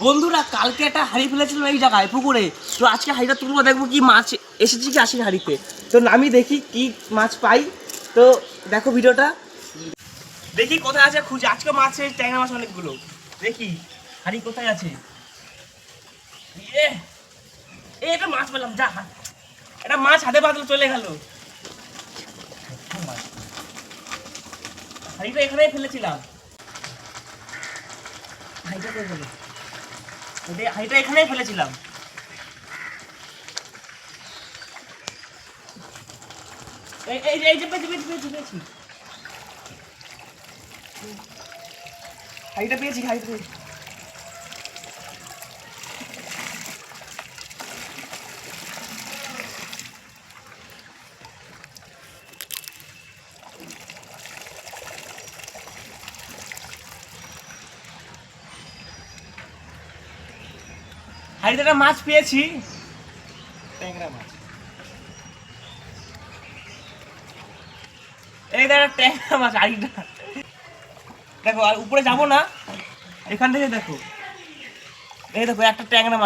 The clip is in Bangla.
বন্ধুরা কালকে একটা হাড়ি ফেলেছিলাম এই জায়গায় পুকুরে, তো আজকে হাড়িটা তুলবো, দেখবো কি মাছ এসেছে কি আসেনি হাড়িতে। তো আমি দেখি কি মাছ পাই, তো দেখো ভিডিওটা। দেখি কোথায় আছে খুঁজে, আজকে মাছ ট্যাংরা মাছ অনেকগুলো। দেখি হাড়ি কোথায় আছে। এটা মাছ পেলাম, যা এটা মাছ হাতে পাতলে চলে গেল। হাড়িটা এখানেই ফেলেছিলাম, হাড়িটা কই গেল? হাড়িটা এখানেই ফেলেছিলাম। এই যে পেয়েছি হাড়িটা পেয়েছি। হাড়িতে একটা মাছ পেয়েছি, ট্যাংরা মাছ। এই দেখো ট্যাংরা মাছ হাড়িটা, দেখো আর উপরে যাবো না, এখান থেকে দেখো, এই দেখো একটা ট্যাংরা মাছ।